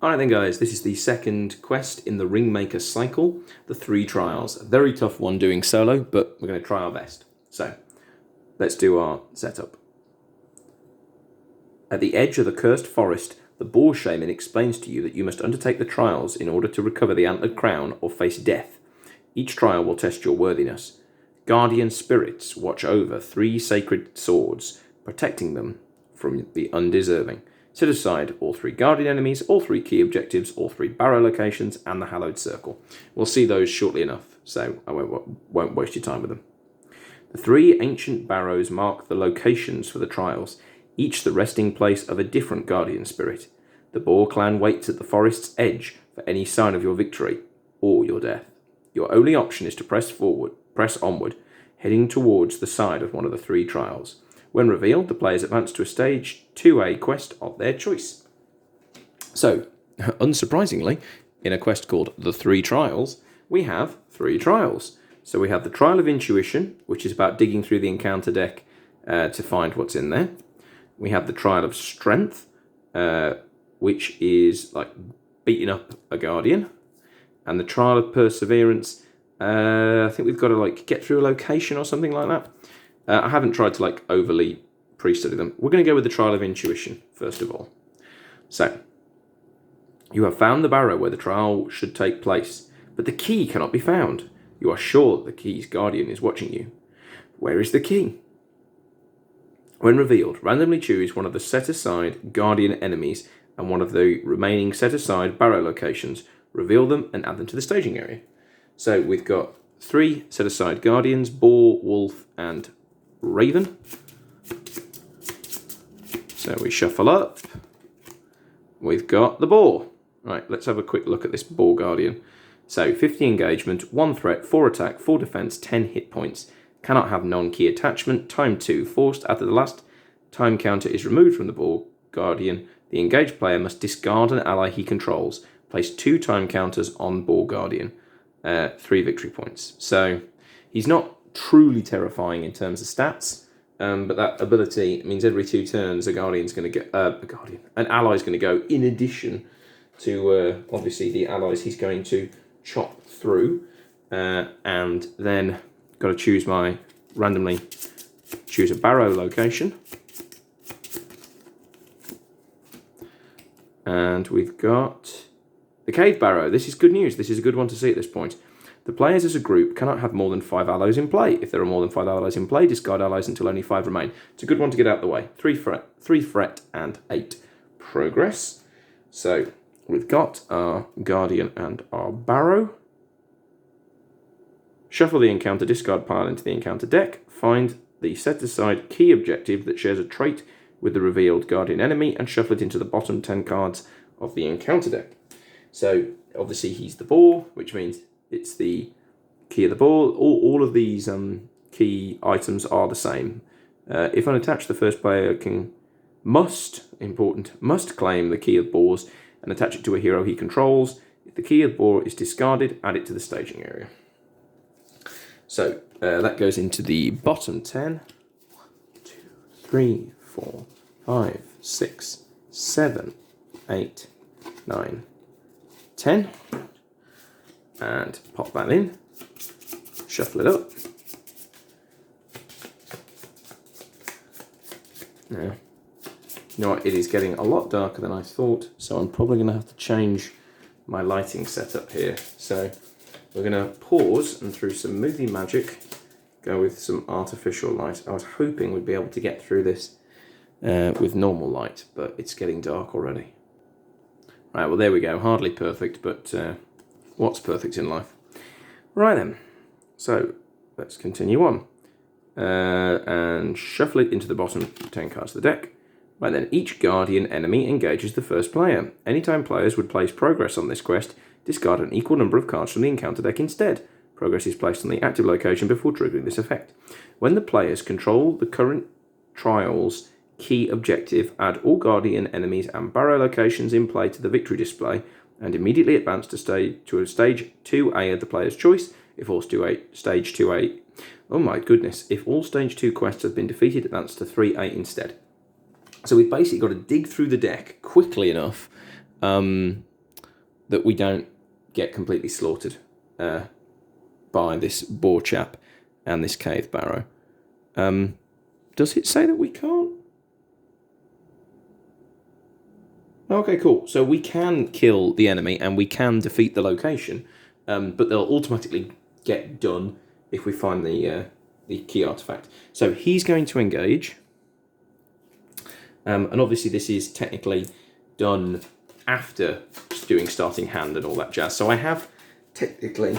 Alright then guys, this is the second quest in the Ringmaker cycle, the 3 trials. A very tough one doing solo, but we're going to try our best. So, let's do our setup. At the edge of the cursed forest, the boar shaman explains to you that you must undertake the trials in order to recover the antlered crown or face death. Each trial will test your worthiness. Guardian spirits watch over 3 sacred swords, protecting them from the undeserving. Set aside all 3 guardian enemies, all 3 key objectives, all 3 barrow locations, and the hallowed circle. We'll see those shortly enough, so I won't waste your time with them. The 3 ancient barrows mark the locations for the trials, each the resting place of a different guardian spirit. The boar clan waits at the forest's edge for any sign of your victory or your death. Your only option is to press onward, heading towards the side of one of the 3 trials. When revealed, the players advance to a stage 2A quest of their choice. So, unsurprisingly, in a quest called The 3 Trials, we have 3 trials. So we have the Trial of Intuition, which is about digging through the encounter deck to find what's in there. We have the Trial of Strength, which is like beating up a guardian. And the Trial of Perseverance, I think we've got to like get through a location or something like that. I haven't tried to like overly pre-study them. We're going to go with the Trial of Intuition, first of all. So, you have found the barrow where the trial should take place, but the key cannot be found. You are sure that the key's guardian is watching you. Where is the key? When revealed, randomly choose one of the set-aside guardian enemies and one of the remaining set-aside barrow locations. Reveal them and add them to the staging area. So we've got 3 set-aside guardians, boar, wolf, and raven. So we shuffle up. We've got the boar. Right, let's have a quick look at this boar guardian. So 50 engagement, 1 threat, 4 attack, 4 defense, 10 hit points. Cannot have non-key attachment. Time 2. Forced after the last time counter is removed from the boar guardian, the engaged player must discard an ally he controls. Place 2 time counters on boar guardian. 3 victory points. So he's not truly terrifying in terms of stats, but that ability means every 2 turns an ally's going to go in addition to obviously the allies he's going to chop through, and then got to randomly choose a barrow location, and we've got the cave barrow. This is good news. This is a good one to see at this point. The players as a group cannot have more than 5 allies in play. If there are more than 5 allies in play, discard allies until only 5 remain. It's a good one to get out of the way. 3 fret, and 8 progress. So we've got our guardian and our barrow. Shuffle the encounter discard pile into the encounter deck. Find the set-aside key objective that shares a trait with the revealed guardian enemy and shuffle it into the bottom 10 cards of the encounter deck. So obviously he's the boar, which means it's the key of the boar. All of these key items are the same. If unattached, the first player must claim the key of boars and attach it to a hero he controls. If the key of boar is discarded, add it to the staging area. So that goes into the bottom 10. 1, 2, 3, 4, 5, 6, 7, 8, 9, 10. And pop that in, shuffle it up. Now, you know what, it is getting a lot darker than I thought, so I'm probably going to have to change my lighting setup here. So we're going to pause and through some movie magic, go with some artificial light. I was hoping we'd be able to get through this with normal light, but it's getting dark already. Right, well there we go, hardly perfect, but what's perfect in life? Right then, so let's continue on. And shuffle it into the bottom 10 cards of the deck. Right then, each guardian enemy engages the first player. Anytime players would place progress on this quest, discard an equal number of cards from the encounter deck instead. Progress is placed on the active location before triggering this effect. When the players control the current trial's key objective, add all guardian enemies and barrow locations in play to the victory display, and immediately advance to a stage 2A of the player's choice. If all stage 2A, oh my goodness, if all stage 2 quests have been defeated, advance to 3A instead. So we've basically got to dig through the deck quickly enough that we don't get completely slaughtered by this boar chap and this cave barrow. Does it say that we can't? Okay, cool. So we can kill the enemy and we can defeat the location, but they'll automatically get done if we find the key artifact. So he's going to engage, and obviously this is technically done after doing starting hand and all that jazz. So I have technically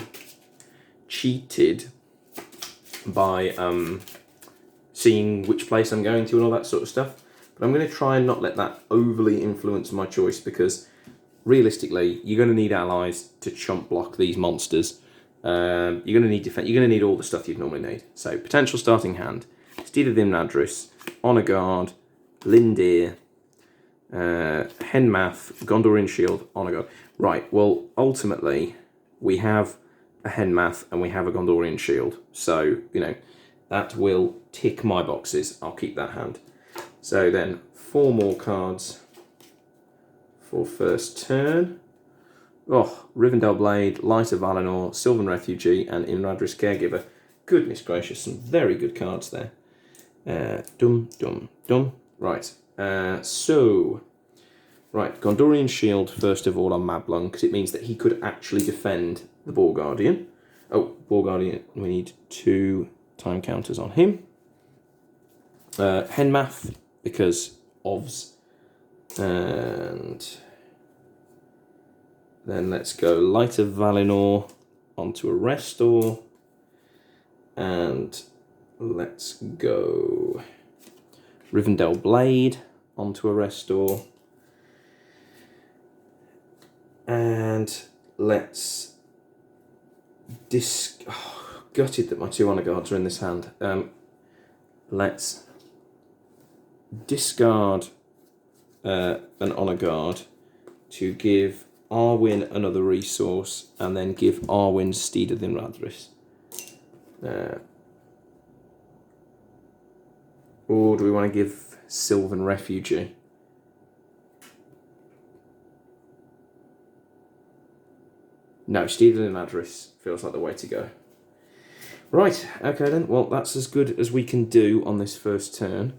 cheated by seeing which place I'm going to and all that sort of stuff. But I'm going to try and not let that overly influence my choice, because realistically, you're going to need allies to chump block these monsters. You're going to need defense. You're going to need all the stuff you'd normally need. So potential starting hand: Steed of the Imladris, Honor Guard, Lindir, Henmath, Gondorian Shield, Honor Guard. Right. Well, ultimately, we have a Henmath and we have a Gondorian Shield. So that will tick my boxes. I'll keep that hand. So then 4 more cards for first turn. Oh, Rivendell Blade, Light of Valinor, Sylvan Refugee, and Imladris Caregiver. Goodness gracious, some very good cards there. Right, right, Gondorian Shield first of all on Mablung, because it means that he could actually defend the Boar Guardian. Oh, Boar Guardian, we need 2 time counters on him. Henmath, because OVs. And then let's go Light of Valinor onto a Restore. And let's go Rivendell Blade onto a Restore. And let's gutted that my 2 Honor Guards are in this hand. Let's discard an Honor Guard to give Arwen another resource, and then give Arwen Steed of the Imladris. Or do we want to give Sylvan Refugee? No, Steed of the Imladris feels like the way to go. Right, okay then, well that's as good as we can do on this first turn.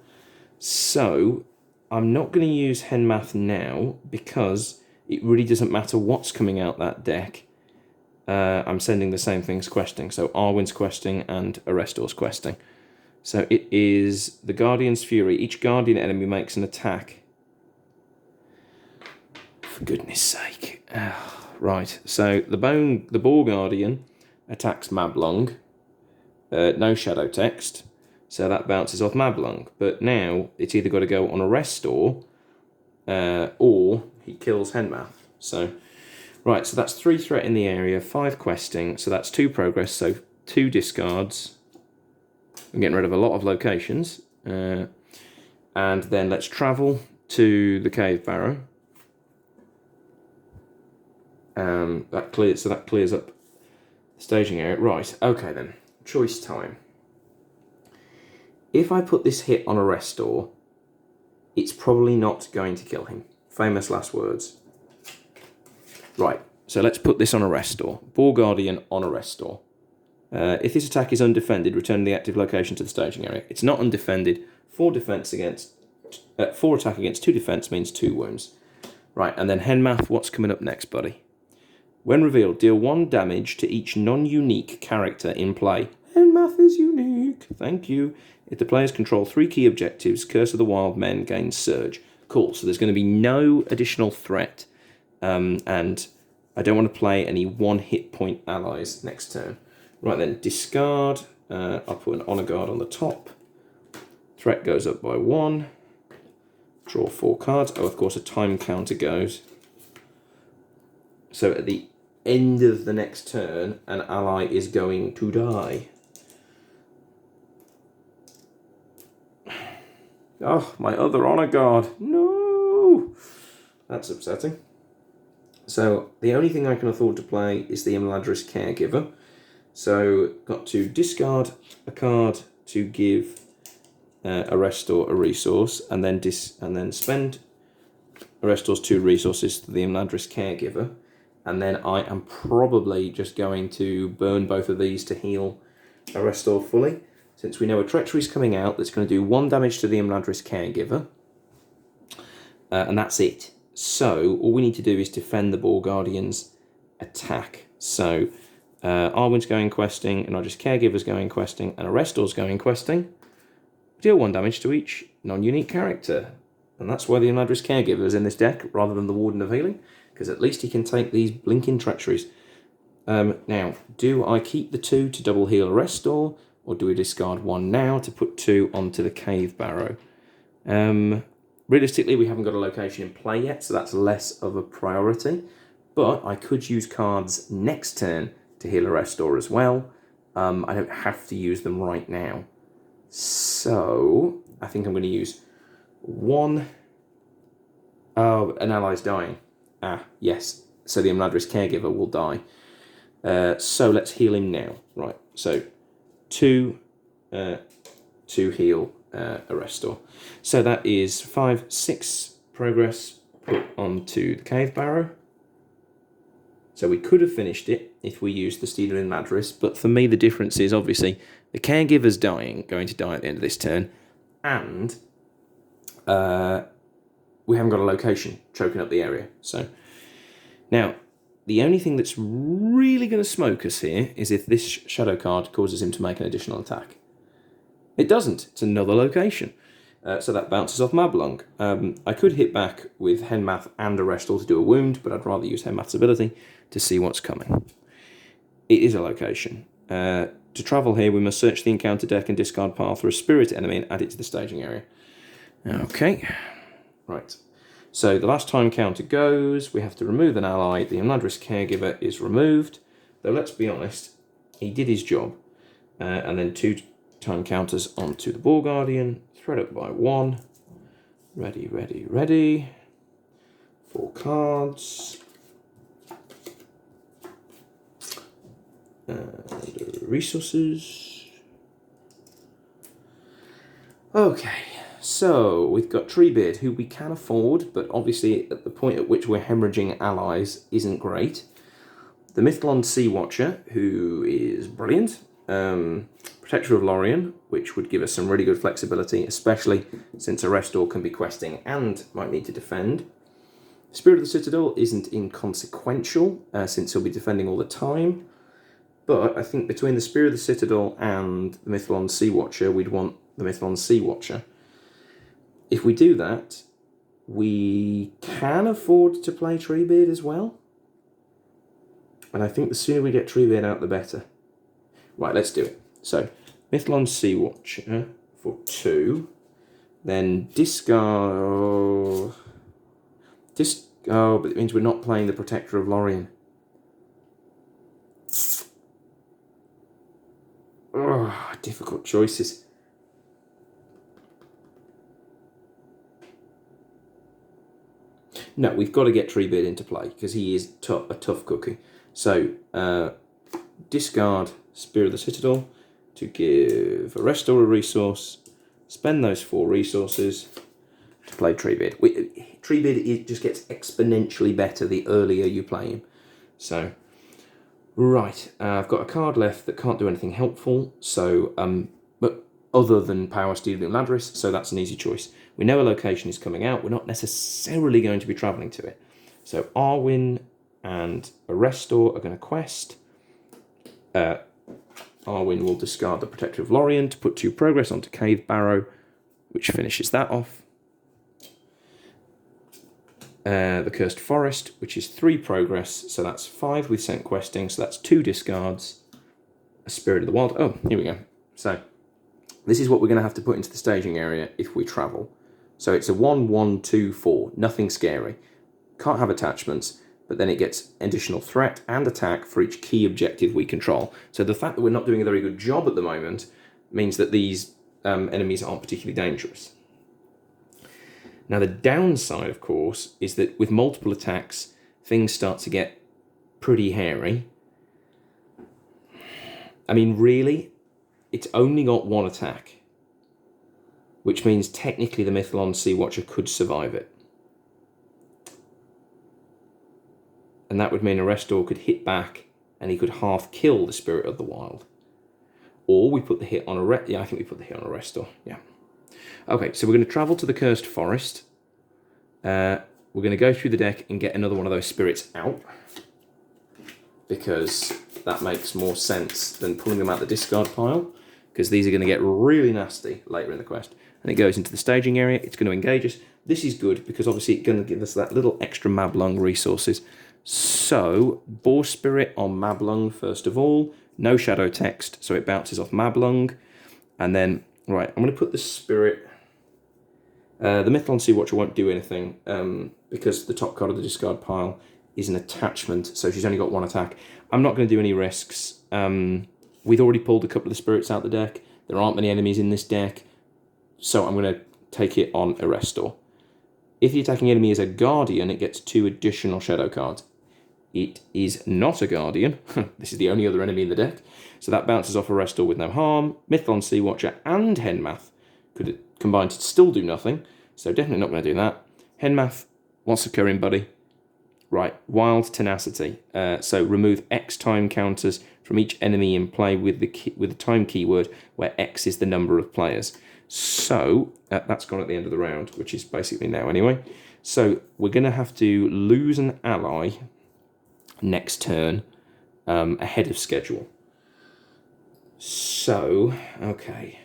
So, I'm not going to use Henmath now, because it really doesn't matter what's coming out that deck. I'm sending the same things questing, so Arwen's questing and Arestor's questing. So it is the Guardian's Fury. Each Guardian enemy makes an attack. For goodness sake. Right, so the Boar Guardian attacks Mablung. No shadow text. So that bounces off Mablung. But now it's either got to go on a Restore or he kills Henmath. So, right, so that's 3 threat in the area, 5 questing. So that's 2 progress, so 2 discards. I'm getting rid of a lot of locations. And then let's travel to the Cave Barrow. That clears up the staging area. Right, okay then. Choice time. If I put this hit on a Restore, it's probably not going to kill him. Famous last words. Right, so let's put this on a Restore. Boar Guardian on a Restore. If this attack is undefended, return the active location to the staging area. It's not undefended. 4 attack against 2 defense means 2 wounds. Right, and then Henmath, what's coming up next, buddy? When revealed, deal 1 damage to each non-unique character in play. Henmath is unique. Thank you. If the players control 3 key objectives, Curse of the Wild Men gains Surge. Cool, so there's going to be no additional threat. And I don't want to play any 1 hit point allies next turn. Right then, discard. I'll put an Honor Guard on the top. Threat goes up by 1. Draw 4 cards. Oh, of course, a time counter goes. So at the end of the next turn, an ally is going to die. Oh, my other Honor Guard. No! That's upsetting. So the only thing I can afford to play is the Imladris Caregiver. So got to discard a card to give a Restore a resource, and then spend Restor's 2 resources to the Imladris Caregiver, and then I am probably just going to burn both of these to heal a restore fully, since we know a treachery is coming out that's going to do 1 damage to the Imladris caregiver, and that's it. So all we need to do is defend the Boar Guardian's attack. So Arwen's going questing, and Imladris caregiver's going questing, and a restore's going questing. Deal 1 damage to each non-unique character. And that's why the Imladris caregiver is in this deck rather than the Warden of Healing, because at least he can take these blinking treacheries. Now, do I keep the 2 to double heal a restore, or do we discard 1 now to put 2 onto the Cave Barrow? Realistically, we haven't got a location in play yet, so that's less of a priority. But I could use cards next turn to heal a restore as well. I don't have to use them right now. So I think I'm going to use 1. Oh, an ally's dying. Ah, yes. So the Imladris caregiver will die. So let's heal him now. Right. So 2 to heal a restore. So that is 5, 6 progress put onto the Cave Barrow. So we could have finished it if we used the Stealer Imladris, but for me the difference is obviously the caregiver's going to die at the end of this turn, and we haven't got a location choking up the area. So now, the only thing that's really going to smoke us here is if this shadow card causes him to make an additional attack. It doesn't. It's another location. So that bounces off Mablung. I could hit back with Henmath and a Restore to do a wound, but I'd rather use Henmath's ability to see what's coming. It is a location. To travel here, we must search the encounter deck and discard path for a spirit enemy and add it to the staging area. Okay. Right. So the last time counter goes, we have to remove an ally. The Imladris caregiver is removed. Though let's be honest, he did his job. And then 2 time counters onto the Boar Guardian. Thread up by 1. Ready, ready, ready. 4 cards. And resources. Okay. So, we've got Treebeard, who we can afford, but obviously at the point at which we're hemorrhaging allies isn't great. The Mithlond Sea Watcher, who is brilliant. Protector of Lorien, which would give us some really good flexibility, especially since a Restore can be questing and might need to defend. Spirit of the Citadel isn't inconsequential, since he'll be defending all the time. But I think between the Spirit of the Citadel and the Mithlond Sea Watcher, we'd want the Mithlond Sea Watcher. If we do that, we can afford to play Treebeard as well. And I think the sooner we get Treebeard out, the better. Right, let's do it. So, Mithlond Sea Watcher for 2. Then discard... Oh, but it means we're not playing the Protector of Lorien. Oh, difficult choices. No, we've got to get Treebeard into play, because he is a tough cookie. So, discard Spirit of the Citadel to give a Restore a resource, spend those 4 resources to play Treebeard. Treebeard just gets exponentially better the earlier you play him. So, right, I've got a card left that can't do anything helpful, so but other than Power Steel and Imladris, so that's an easy choice. We know a location is coming out, we're not necessarily going to be travelling to it. So Arwen and a Restore are going to quest. Arwen will discard the Protector of Lorien to put 2 progress onto Cave Barrow, which finishes that off. The Cursed Forest, which is 3 progress, so that's 5 with Scent Questing, so that's 2 discards. A Spirit of the Wild. Oh, here we go. So, this is what we're going to have to put into the staging area if we travel. So it's a 1, 1, 2, 4. Nothing scary. Can't have attachments, but then it gets additional threat and attack for each key objective we control. So the fact that we're not doing a very good job at the moment means that these enemies aren't particularly dangerous. Now the downside, of course, is that with multiple attacks, things start to get pretty hairy. I mean, really, it's only got 1 attack, which means technically the Mithlond Sea Watcher could survive it. And that would mean Arrestor could hit back and he could half kill the Spirit of the Wild. Or we put the hit on Arrestor. Yeah, I think we put the hit on Arrestor. Yeah. Okay, so we're going to travel to the Cursed Forest. We're going to go through the deck and get another one of those spirits out, because that makes more sense than pulling them out the discard pile, because these are going to get really nasty later in the quest. And it goes into the staging area. It's going to engage us. This is good because obviously it's going to give us that little extra Mablung resources. So, Boar Spirit on Mablung first of all. No shadow text, so it bounces off Mablung. And then, right, I'm going to put the Spirit... the Mythlon Sea Watcher won't do anything because the top card of the discard pile is an attachment, so she's only got one attack. I'm not going to do any risks. We've already pulled a couple of the spirits out the deck. There aren't many enemies in this deck, so I'm going to take it on Arrestor. If the attacking enemy is a Guardian, it gets 2 additional shadow cards. It is not a Guardian. This is the only other enemy in the deck, so that bounces off Arrestor with no harm. Mythlon Sea Watcher and Henmath could combine to still do nothing, so definitely not going to do that. Henmath, what's occurring, buddy? Right, Wild Tenacity. So remove X time counters from each enemy in play with the time keyword, where X is the number of players. So that's gone at the end of the round, which is basically now anyway. So we're going to have to lose an ally next turn ahead of schedule. So, okay.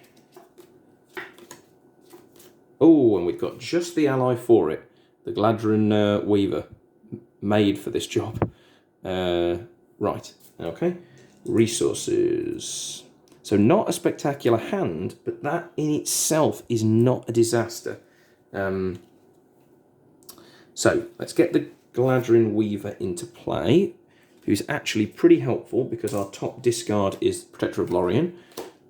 Oh, and we've got just the ally for it. The Gladron Weaver, made for this job. Right, okay. Resources. So not a spectacular hand, but that in itself is not a disaster. So let's get the Gladron Weaver into play, who's actually pretty helpful because our top discard is Protector of Lorien,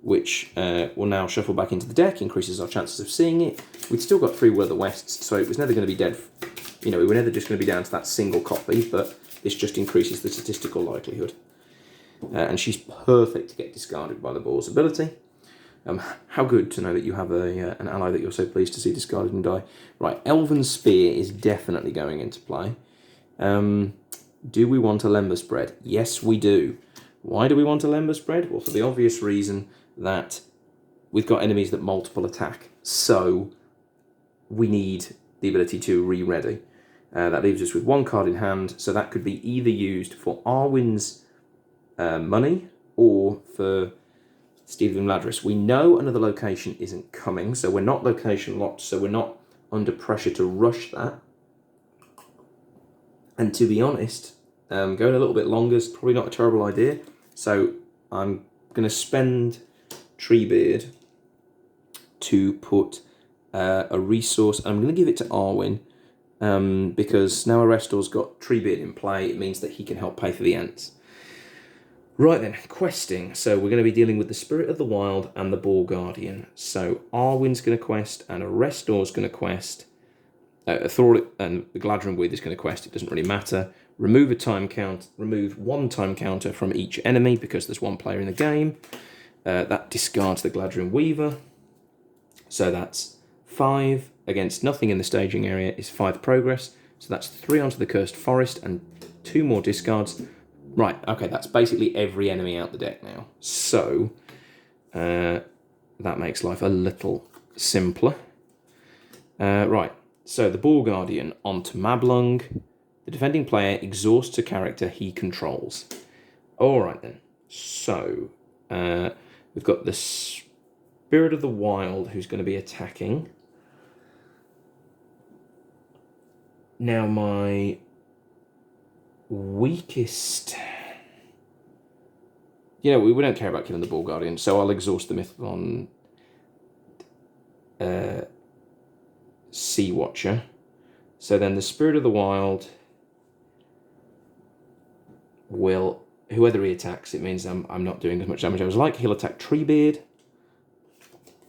which will now shuffle back into the deck, increases our chances of seeing it. We'd still got 3 Will o' the Wests, so it was never going to be dead. You know, we were never just going to be down to that single copy, but this just increases the statistical likelihood. And she's perfect to get discarded by the Boar's ability. How good to know that you have an ally that you're so pleased to see discarded and die. Right, Elven Spear is definitely going into play. Do we want a Lember Spread? Yes, we do. Why do we want a Lember Spread? Well, for the obvious reason that we've got enemies that multiple attack, so we need the ability to re-ready. That leaves us with 1 card in hand, so that could be either used for Arwen's money or for Stephen Ladris. We know another location isn't coming, so we're not location locked, so we're not under pressure to rush that. And to be honest, going a little bit longer is probably not a terrible idea. So I'm going to spend Treebeard to put a resource. I'm going to give it to Arwen because now Arrestor's got Treebeard in play. It means that he can help pay for the ants. Right then, questing. So we're going to be dealing with the Spirit of the Wild and the Boar Guardian. So Arwen's going to quest and Arrestor's going to quest. Thor and the Gladron Weaver is going to quest. It doesn't really matter. Remove one time counter from each enemy because there's 1 player in the game. That discards the Gladron Weaver. So that's 5 against nothing in the staging area is 5 progress. So that's 3 onto the Cursed Forest and 2 more discards. Right, okay, that's basically every enemy out the deck now. So that makes life a little simpler. Right, so the Boar Guardian onto Mablung. The defending player exhausts a character he controls. All right then, so we've got the Spirit of the Wild who's going to be attacking. Now my weakest... we don't care about killing the Boar Guardian, so I'll exhaust the Mythlon Sea Watcher. So then the Spirit of the Wild will... Whoever he attacks, it means I'm not doing as much damage. I was like, he'll attack Treebeard.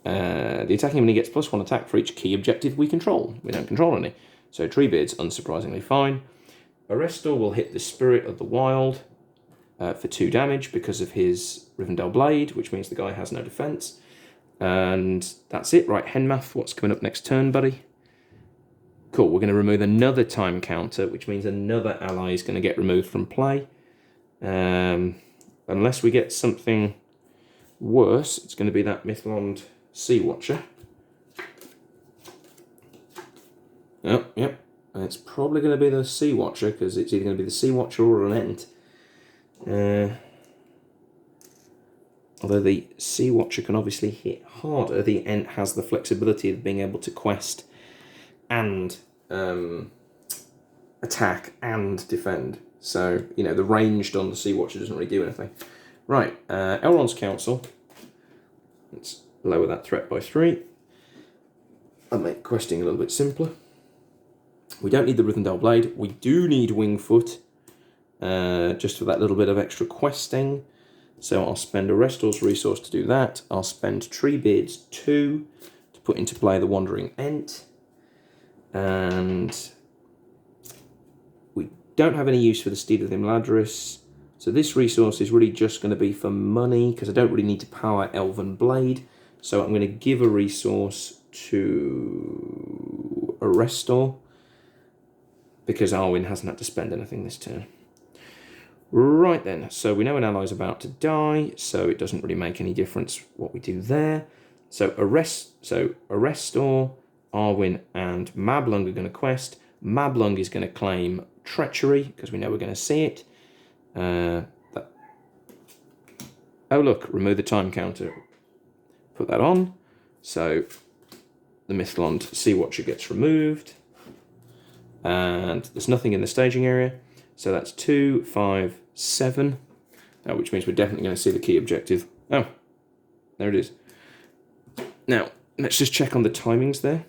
The attacking enemy gets +1 attack for each key objective we control. We don't control any. So Treebeard's unsurprisingly fine. Arrestor will hit the Spirit of the Wild for 2 damage because of his Rivendell Blade, which means the guy has no defense. And that's it. Right, Henmath, what's coming up next turn, buddy? Cool, we're going to remove another time counter, which means another ally is going to get removed from play. Unless we get something worse, it's going to be that Mythlond Sea Watcher. Oh, yep. And it's probably going to be the Sea Watcher, because it's either going to be the Sea Watcher or an Ent. Although the Sea Watcher can obviously hit harder, the Ent has the flexibility of being able to quest and attack and defend. So, you know, the ranged on the Sea Watcher doesn't really do anything. Right, Elrond's Council. Let's lower that threat by 3. I'll make questing a little bit simpler. We don't need the Rithendell Blade. We do need Wingfoot, just for that little bit of extra questing. So I'll spend a Restor's resource to do that. I'll spend Treebeard's 2 to put into play the Wandering Ent. And we don't have any use for the Steed of the Imladris. So this resource is really just going to be for money, because I don't really need to power Elven Blade. So I'm going to give a resource to a Restor, because Arwen hasn't had to spend anything this turn. Right then, so we know an ally's about to die, so it doesn't really make any difference what we do there. So a Restor, Arwen, and Mablung are going to quest. Mablung is going to claim Treachery, because we know we're going to see it. Oh look, remove the time counter. Put that on. So the Mythlond Sea Watcher gets removed. And there's nothing in the staging area. So that's 2, 5, 7. Which means we're definitely going to see the key objective. Oh, there it is. Now, let's just check on the timings there.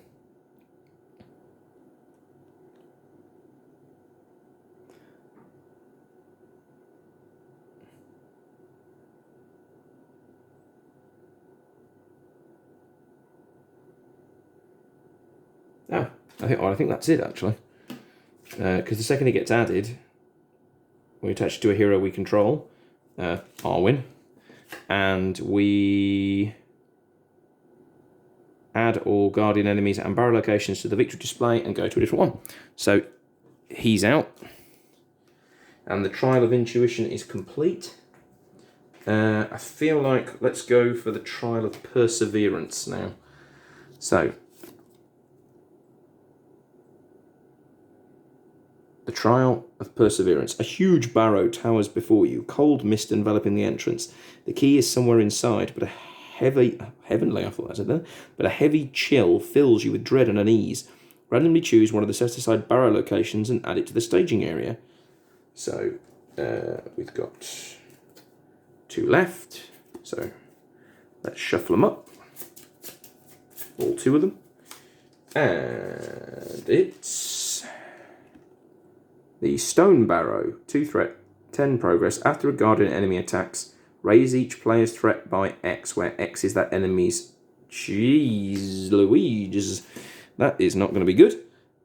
Oh, I think that's it, actually. Because the second it gets added, we attach it to a hero we control, Arwen, and we add all Guardian enemies and Barrow locations to the victory display and go to a different one. So he's out, and the Trial of Intuition is complete. I feel like let's go for the Trial of Perseverance now. So the Trial of Perseverance. A huge barrow towers before you, cold mist enveloping the entrance. The key is somewhere inside, but a heavy chill fills you with dread and unease. Randomly choose one of the set-aside barrow locations and add it to the staging area. So, we've got 2 left. So, let's shuffle them up. All 2 of them. And it's the Stone Barrow, 2 threat, 10 progress. After a Guardian enemy attacks, raise each player's threat by X, where X is that enemy's... Jeez Louise. That is not going to be good.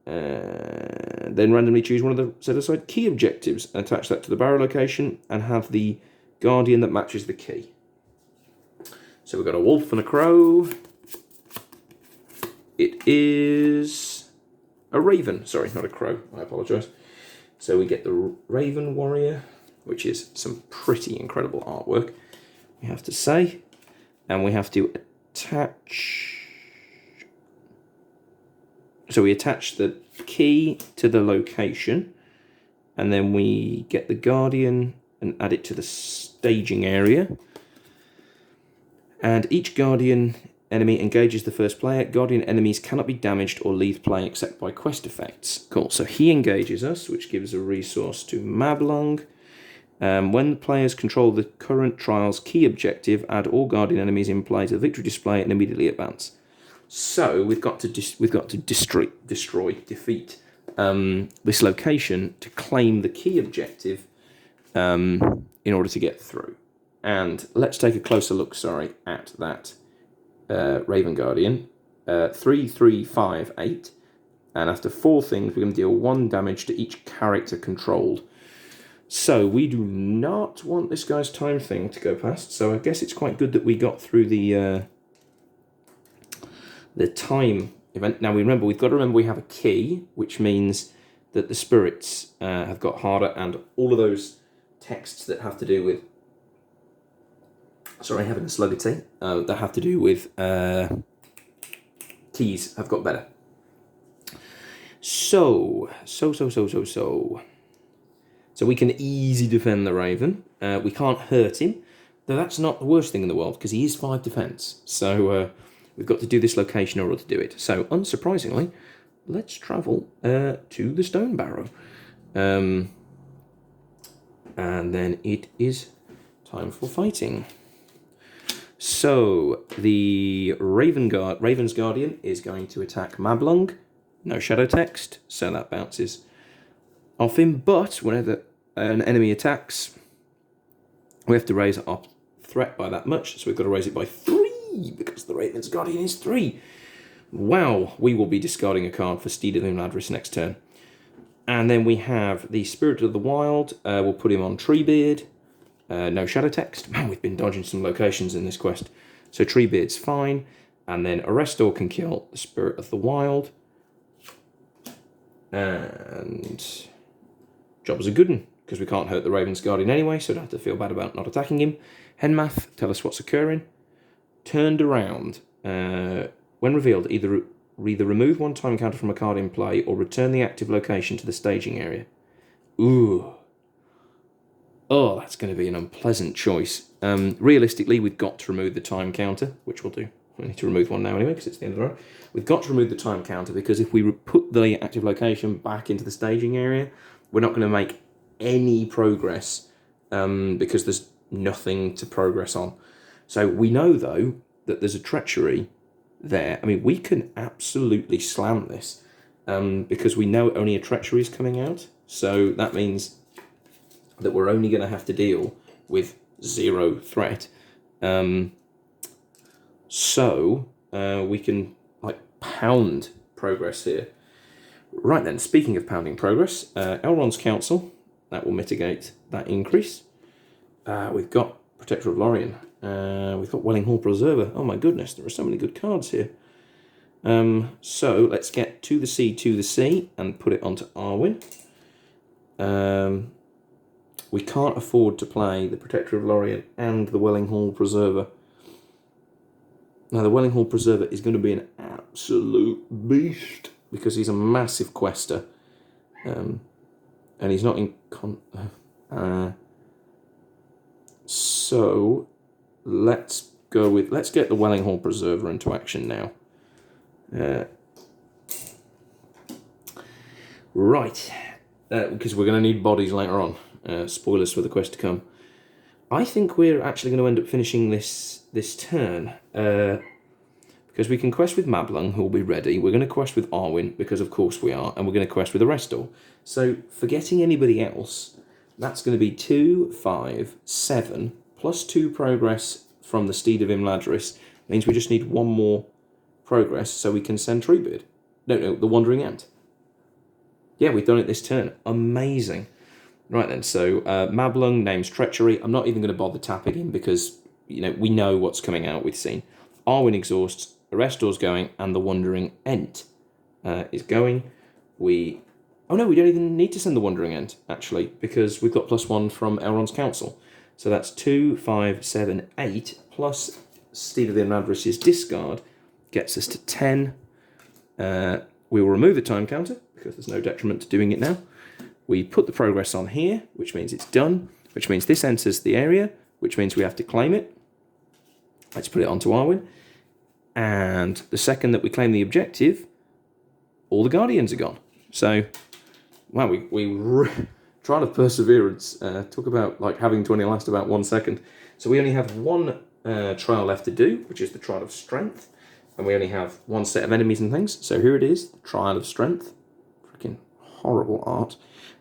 Then randomly choose one of the set-aside key objectives and attach that to the barrow location and have the Guardian that matches the key. So we've got a wolf and a crow. It is a raven. Sorry, not a crow. I apologise. So we get the Raven Warrior, which is some pretty incredible artwork, we have to say. And we have to attach... So we attach the key to the location, and then we get the Guardian and add it to the staging area. And each Guardian enemy engages the first player. Guardian enemies cannot be damaged or leave play except by quest effects. Cool, so he engages us, which gives a resource to Mablung. When the players control the current trial's key objective, add all Guardian enemies in play to the victory display and immediately advance. So we've got to defeat this location to claim the key objective in order to get through. And let's take a closer look, at that Raven Guardian. 3, 3, 5, 8. And after 4 things, we're going to deal 1 damage to each character controlled. So we do not want this guy's time thing to go past. So I guess it's quite good that we got through the time event. Now we've got to remember we have a key, which means that the spirits have got harder, and all of those texts that have to do with, sorry, having a slug of tea, that have to do with keys have got better. So we can easily defend the Raven. We can't hurt him, though that's not the worst thing in the world, because he is 5 defense. So we've got to do this location in order to do it. So, unsurprisingly, let's travel to the Stone Barrow. And then it is time for fighting. So, the Raven's Guardian is going to attack Mablung. No shadow text, so that bounces off him. But whenever an enemy attacks, we have to raise our threat by that much. So we've got to raise it by 3, because the Raven's Guardian is 3. Wow, we will be discarding a card for Steed of Imladris next turn. And then we have the Spirit of the Wild. We'll put him on Treebeard. No shadow text. Man, we've been dodging some locations in this quest. So Treebeard's fine. And then Arrestor can kill the Spirit of the Wild. And job's a good one, because we can't hurt the Raven's Guardian anyway, so don't have to feel bad about not attacking him. Henmath, tell us what's occurring. Turned around. When revealed, either remove 1 time counter from a card in play or return the active location to the staging area. Ooh. Oh, that's going to be an unpleasant choice. Realistically, we've got to remove the time counter, which we'll do. We need to remove one now anyway, because it's the end of the round. We've got to remove the time counter, because if we put the active location back into the staging area, we're not going to make any progress, because there's nothing to progress on. So we know, though, that there's a treachery there. I mean, we can absolutely slam this, because we know only a treachery is coming out. So that means that we're only going to have to deal with 0 threat. So we can pound progress here. Right then, speaking of pounding progress, Elrond's Council, that will mitigate that increase. We've got Protector of Lorien. We've got Welling Hall Preserver. Oh my goodness, there are so many good cards here. So let's get to the sea, and put it onto Arwen. We can't afford to play the Protector of Lorien and the Welling Hall Preserver. Now, the Welling Hall Preserver is going to be an absolute beast, because he's a massive quester. And he's not in... So, let's get the Welling Hall Preserver into action now. Right. Because we're going to need bodies later on. Spoilers for the quest to come. I think we're actually going to end up finishing this turn, because we can quest with Mablung, who will be ready. We're going to quest with Arwen, because of course we are, and we're going to quest with Arrestor. So, forgetting anybody else, that's going to be 2, 5, 7, plus 2 progress from the Steed of Imladris. Means we just need 1 more progress, so we can send Treebeard. No, the Wandering Ant. Yeah, we've done it this turn. Amazing. Right then, so Mablung names Treachery. I'm not even going to bother tapping him, because we know what's coming out with Scene. Arwen exhausts, Arrestor's going, and the Wandering Ent is going. Oh no, we don't even need to send the Wandering Ent, actually, because we've got +1 from Elrond's Council. So that's 2, 5, 7, 8, plus Steed of the Imladris' discard, gets us to 10. We will remove the time counter, because there's no detriment to doing it now. We put the progress on here, which means it's done, which means this enters the area, which means we have to claim it. Let's put it onto Arwen. And the second that we claim the objective, all the Guardians are gone. So, wow, we trial of perseverance talk about having to only last about 1 second. So we only have 1 trial left to do, which is the trial of strength. And we only have 1 set of enemies and things. So here it is, the trial of strength. Freaking horrible art.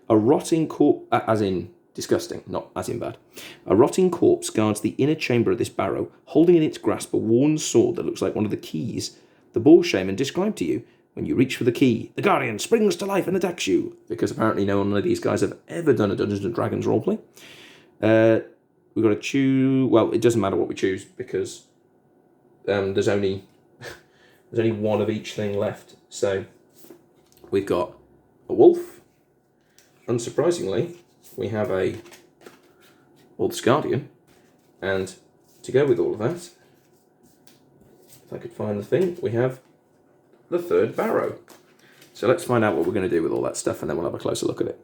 A rotting corpse, as in disgusting, not as in bad. A rotting corpse guards the inner chamber of this barrow, holding in its grasp a worn sword that looks like one of the keys. The Boar Shaman described to you. When you reach for the key, the Guardian springs to life and attacks you. Because apparently none of these guys have ever done a Dungeons & Dragons roleplay. We've got to choose... Well, it doesn't matter what we choose, because there's only There's only one of each thing left. So we've got a wolf. Unsurprisingly, we have a Wolf's Guardian. And to go with all of that, if I could find the thing, we have the third Barrow. So let's find out what we're going to do with all that stuff, and then we'll have a closer look at it.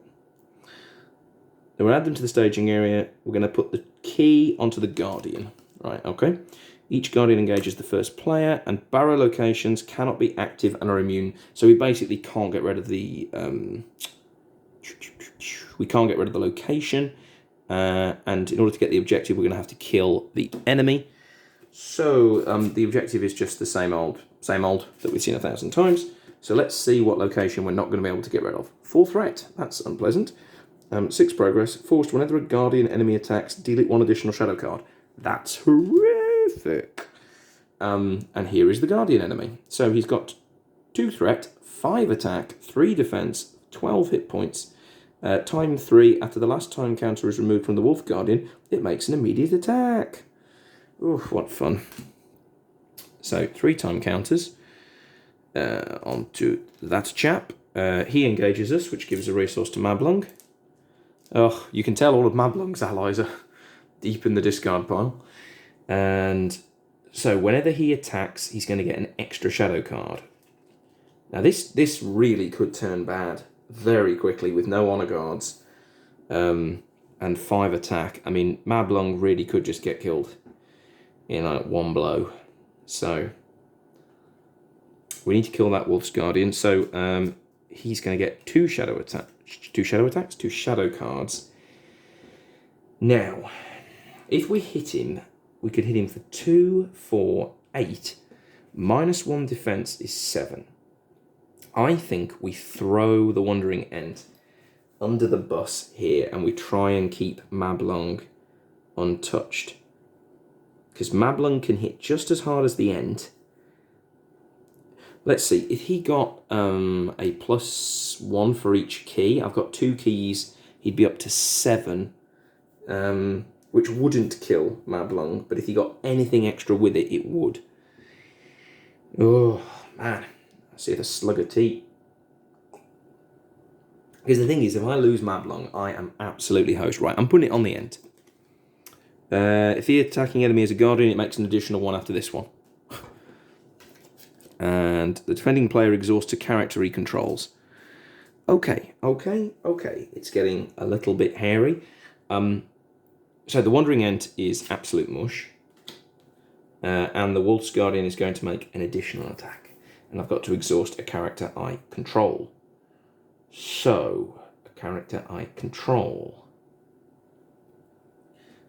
Then we'll add them to the staging area. We're going to put the key onto the Guardian. Right, okay. Each Guardian engages the first player, and Barrow locations cannot be active and are immune. So we basically can't get rid of the... we can't get rid of the location. And in order to get the objective, we're going to have to kill the enemy. So the objective is just the same old that we've seen 1,000 times. So let's see what location we're not going to be able to get rid of. 4 threat, that's unpleasant. 6 progress, forced whenever a Guardian enemy attacks, delete 1 additional shadow card. That's horrific. And here is the Guardian enemy. So he's got 2 threat, 5 attack, 3 defense, 12 hit points. Time 3, after the last time counter is removed from the Wolf Guardian, it makes an immediate attack. Oof, what fun. So 3 time counters. Onto that chap. He engages us, which gives a resource to Mablung. Oh, you can tell all of Mablung's allies are deep in the discard pile. And so whenever he attacks, he's going to get an extra shadow card. Now this really could turn bad very quickly with no honor guards and 5 attack. I mean, Mablung really could just get killed in like 1 blow. So we need to kill that Wolf's Guardian. So he's going to get 2 shadow cards. Now, if we hit him, we could hit him for 2, 4, 8. -1 defense is 7. I think we throw the Wandering Ent under the bus here and we try and keep Mablung untouched. Because Mablung can hit just as hard as the Ent. Let's see, if he got a +1 for each key, I've got 2 keys, he'd be up to 7, which wouldn't kill Mablung, but if he got anything extra with it, it would. Oh, man. I see the slug of tea. Because the thing is, if I lose Mablung, I am absolutely host. Right, I'm putting it on the end. If the attacking enemy is a Guardian, it makes an additional 1 after this one. And the defending player exhausts a character he controls. Okay. It's getting a little bit hairy. So the Wandering Ent is absolute mush. And the Wolf's Guardian is going to make an additional attack. And I've got to exhaust a character I control. So, a character I control.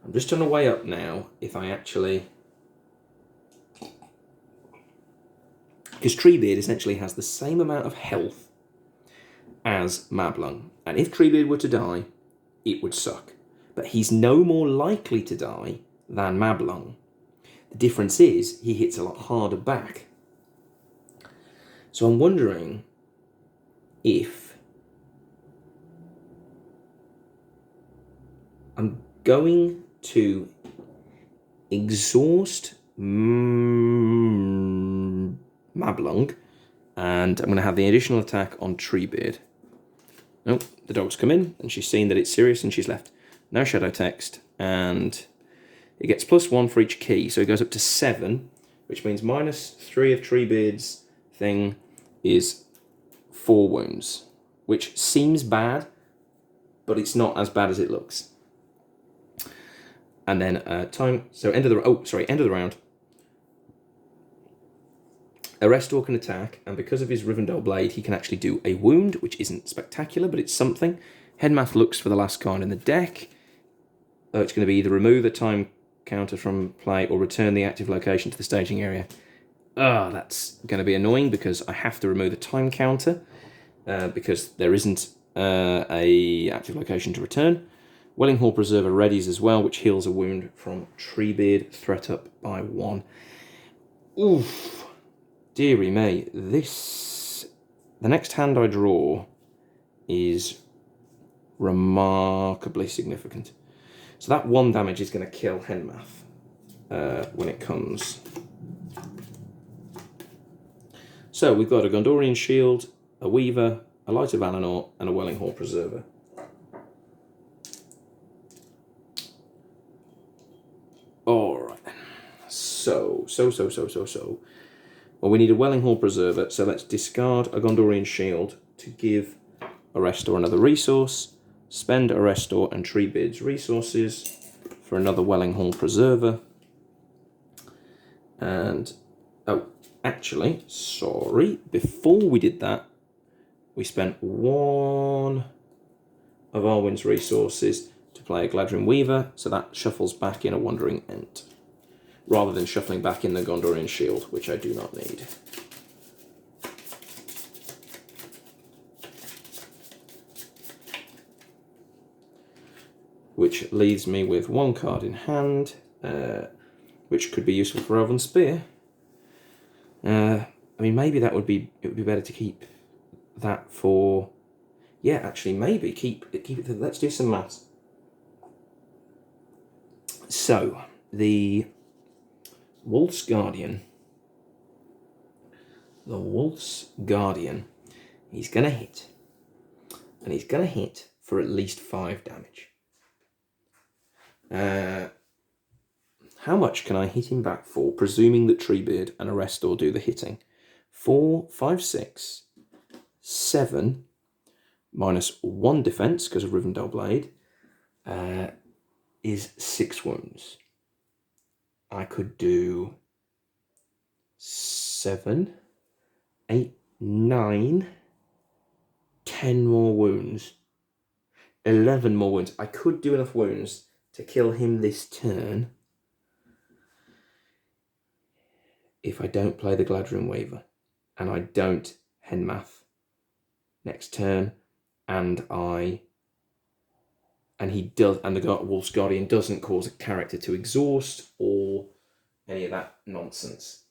I'm just trying to weigh up now if I actually... Because Treebeard essentially has the same amount of health as Mablung. And if Treebeard were to die, it would suck. But he's no more likely to die than Mablung. The difference is, he hits a lot harder back. So I'm wondering if I'm going to exhaust Mablung, and I'm going to have the additional attack on Treebeard. Oh, the dog's come in, and she's seen that it's serious, and she's left. No shadow text, and it gets +1 for each key, so it goes up to 7, which means -3 of Treebeard's thing is 4 wounds, which seems bad, but it's not as bad as it looks. And then end of the round. Arrestor can attack, and because of his Rivendell Blade, he can actually do a wound, which isn't spectacular, but it's something. Headmath looks for the last card in the deck. It's going to be either remove a time counter from play or return the active location to the staging area. That's going to be annoying because I have to remove the time counter because there isn't a active location to return. Welling Hall Preserver readies as well, which heals a wound from Treebeard, threat up by 1. Oof. Dearie me. The next hand I draw is remarkably significant. So that 1 damage is going to kill Henmath when it comes. So we've got a Gondorian Shield, a Weaver, a Light of Valinor, and a Welling Hall Preserver. Alright then. So. Well, we need a Welling Hall Preserver, so let's discard a Gondorian Shield to give a Restor another resource, spend a Restor and Treebeard's resources for another Welling Hall Preserver. And, oh, actually, sorry, before we did that, we spent one of Arwen's resources to play a Gladrin Weaver, so that shuffles back in a Wandering Ent, rather than shuffling back in the Gondorian Shield, which I do not need. Which leaves me with one card in hand, which could be useful for Elven Spear. I mean, maybe it would be better to keep that for... Yeah, actually, maybe keep it. Let's do some maths. So, the Wolf's Guardian. He's going to hit. And he's going to hit for at least 5 damage. How much can I hit him back for, presuming that Treebeard and a Restor do the hitting? 4, 5, 6, 7, minus 1 defense, because of Rivendell Blade, is 6 wounds. I could do 7, 8, 9, 10 more wounds, 11 more wounds. I could do enough wounds to kill him this turn if I don't play the Gladrin Weaver and I don't Henmath next turn, and the Wolf's Guardian doesn't cause a character to exhaust or any of that nonsense.